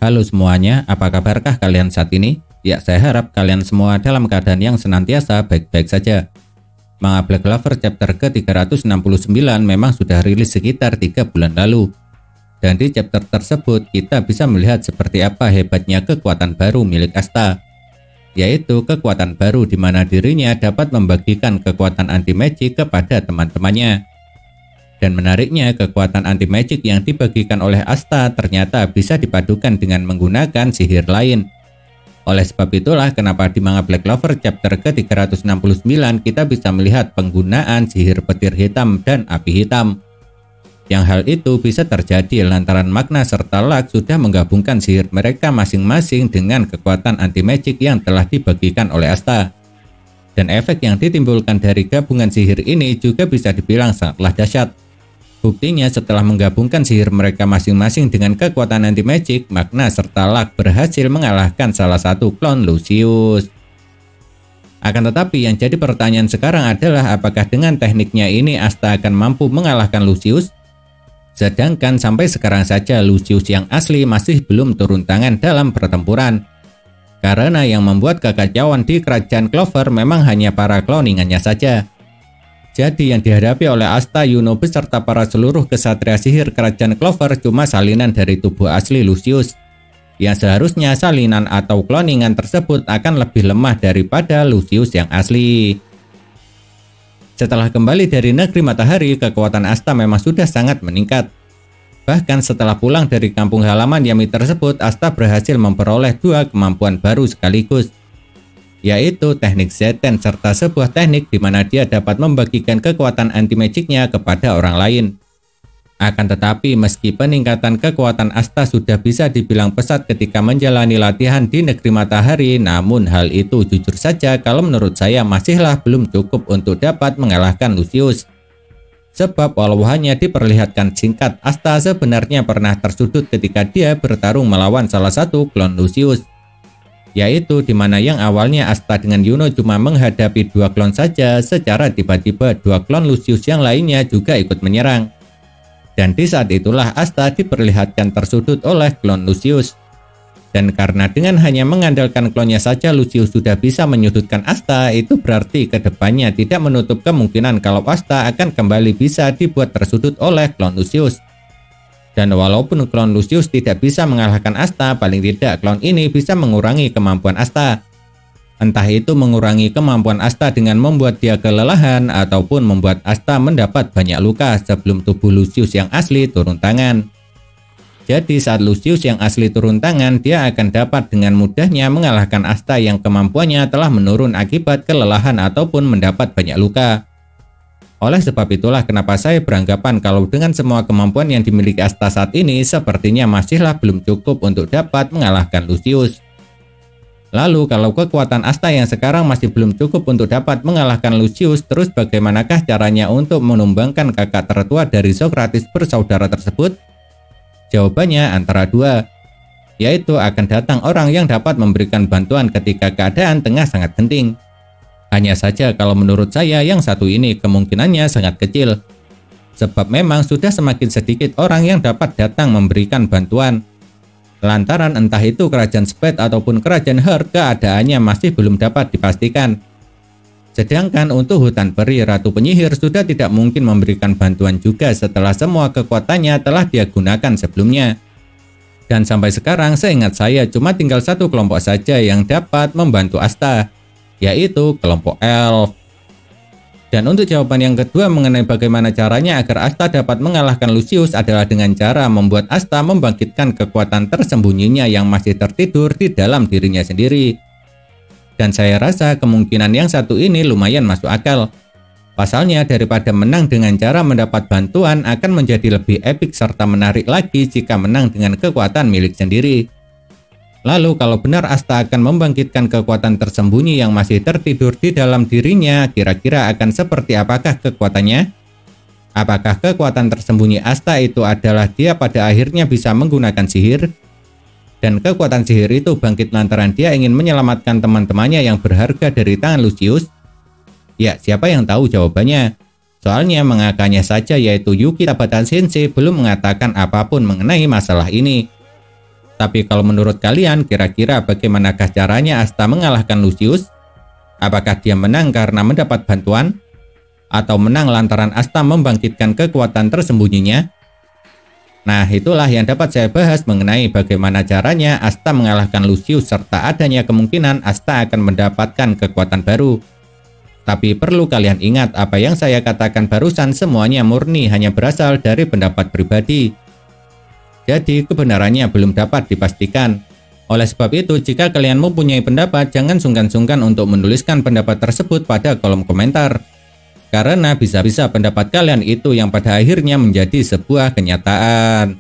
Halo semuanya, apa kabarkah kalian saat ini? Ya, saya harap kalian semua dalam keadaan yang senantiasa baik-baik saja. Manga Black Clover chapter ke-369 memang sudah rilis sekitar 3 bulan lalu. Dan di chapter tersebut kita bisa melihat seperti apa hebatnya kekuatan baru milik Asta. Yaitu kekuatan baru di mana dirinya dapat membagikan kekuatan anti-magic kepada teman-temannya. Dan menariknya, kekuatan anti-magic yang dibagikan oleh Asta ternyata bisa dipadukan dengan menggunakan sihir lain. Oleh sebab itulah kenapa di manga Black Clover chapter ke-369 kita bisa melihat penggunaan sihir petir hitam dan api hitam. Yang hal itu bisa terjadi lantaran Magna serta Lux sudah menggabungkan sihir mereka masing-masing dengan kekuatan anti-magic yang telah dibagikan oleh Asta. Dan efek yang ditimbulkan dari gabungan sihir ini juga bisa dibilang sangatlah dahsyat. Buktinya setelah menggabungkan sihir mereka masing-masing dengan kekuatan anti-magic, Magna serta Lux berhasil mengalahkan salah satu klon Lucius. Akan tetapi yang jadi pertanyaan sekarang adalah apakah dengan tekniknya ini Asta akan mampu mengalahkan Lucius? Sedangkan sampai sekarang saja Lucius yang asli masih belum turun tangan dalam pertempuran. Karena yang membuat kekacauan di kerajaan Clover memang hanya para cloningannya saja. Jadi yang dihadapi oleh Asta, Yuno beserta para seluruh kesatria sihir kerajaan Clover cuma salinan dari tubuh asli Lucius. Yang seharusnya salinan atau cloningan tersebut akan lebih lemah daripada Lucius yang asli. Setelah kembali dari negeri matahari, kekuatan Asta memang sudah sangat meningkat. Bahkan setelah pulang dari kampung halaman Yami tersebut, Asta berhasil memperoleh 2 kemampuan baru sekaligus. Yaitu teknik Zeten serta sebuah teknik di mana dia dapat membagikan kekuatan anti-magicnya kepada orang lain. Akan tetapi meski peningkatan kekuatan Asta sudah bisa dibilang pesat ketika menjalani latihan di negeri matahari, namun hal itu jujur saja kalau menurut saya masihlah belum cukup untuk dapat mengalahkan Lucius. Sebab walau hanya diperlihatkan singkat, Asta sebenarnya pernah tersudut ketika dia bertarung melawan salah satu klon Lucius. Yaitu dimana yang awalnya Asta dengan Yuno cuma menghadapi 2 klon saja, secara tiba-tiba 2 klon Lucius yang lainnya juga ikut menyerang. Dan di saat itulah Asta diperlihatkan tersudut oleh klon Lucius. Dan karena dengan hanya mengandalkan klonnya saja Lucius sudah bisa menyudutkan Asta, itu berarti kedepannya tidak menutup kemungkinan kalau Asta akan kembali bisa dibuat tersudut oleh klon Lucius. Dan walaupun klon Lucius tidak bisa mengalahkan Asta, paling tidak klon ini bisa mengurangi kemampuan Asta. Entah itu mengurangi kemampuan Asta dengan membuat dia kelelahan, ataupun membuat Asta mendapat banyak luka sebelum tubuh Lucius yang asli turun tangan. Jadi saat Lucius yang asli turun tangan, dia akan dapat dengan mudahnya mengalahkan Asta yang kemampuannya telah menurun akibat kelelahan ataupun mendapat banyak luka. Oleh sebab itulah kenapa saya beranggapan kalau dengan semua kemampuan yang dimiliki Asta saat ini sepertinya masihlah belum cukup untuk dapat mengalahkan Lucius. Lalu kalau kekuatan Asta yang sekarang masih belum cukup untuk dapat mengalahkan Lucius, terus bagaimanakah caranya untuk menumbangkan kakak tertua dari Socrates bersaudara tersebut? Jawabannya antara 2, yaitu akan datang orang yang dapat memberikan bantuan ketika keadaan tengah sangat genting. Hanya saja kalau menurut saya yang satu ini kemungkinannya sangat kecil. Sebab memang sudah semakin sedikit orang yang dapat datang memberikan bantuan. Lantaran entah itu kerajaan Spade ataupun kerajaan Heart keadaannya masih belum dapat dipastikan. Sedangkan untuk hutan peri Ratu Penyihir sudah tidak mungkin memberikan bantuan juga setelah semua kekuatannya telah dia gunakan sebelumnya. Dan sampai sekarang seingat saya cuma tinggal satu kelompok saja yang dapat membantu Asta, yaitu kelompok elf. Dan untuk jawaban yang kedua mengenai bagaimana caranya agar Asta dapat mengalahkan Lucius adalah dengan cara membuat Asta membangkitkan kekuatan tersembunyinya yang masih tertidur di dalam dirinya sendiri. Dan saya rasa kemungkinan yang satu ini lumayan masuk akal. Pasalnya daripada menang dengan cara mendapat bantuan akan menjadi lebih epik serta menarik lagi jika menang dengan kekuatan milik sendiri. Lalu kalau benar Asta akan membangkitkan kekuatan tersembunyi yang masih tertidur di dalam dirinya, kira-kira akan seperti apakah kekuatannya? Apakah kekuatan tersembunyi Asta itu adalah dia pada akhirnya bisa menggunakan sihir? Dan kekuatan sihir itu bangkit lantaran dia ingin menyelamatkan teman-temannya yang berharga dari tangan Lucius? Ya, siapa yang tahu jawabannya? Soalnya mengakanya saja yaitu Yuki Tabata Sensei belum mengatakan apapun mengenai masalah ini. Tapi kalau menurut kalian, kira-kira bagaimanakah caranya Asta mengalahkan Lucius? Apakah dia menang karena mendapat bantuan? Atau menang lantaran Asta membangkitkan kekuatan tersembunyinya? Nah, itulah yang dapat saya bahas mengenai bagaimana caranya Asta mengalahkan Lucius serta adanya kemungkinan Asta akan mendapatkan kekuatan baru. Tapi perlu kalian ingat, apa yang saya katakan barusan semuanya murni hanya berasal dari pendapat pribadi. Jadi kebenarannya belum dapat dipastikan. Oleh sebab itu, jika kalian mempunyai pendapat, jangan sungkan-sungkan untuk menuliskan pendapat tersebut pada kolom komentar. Karena bisa-bisa pendapat kalian itu yang pada akhirnya menjadi sebuah kenyataan.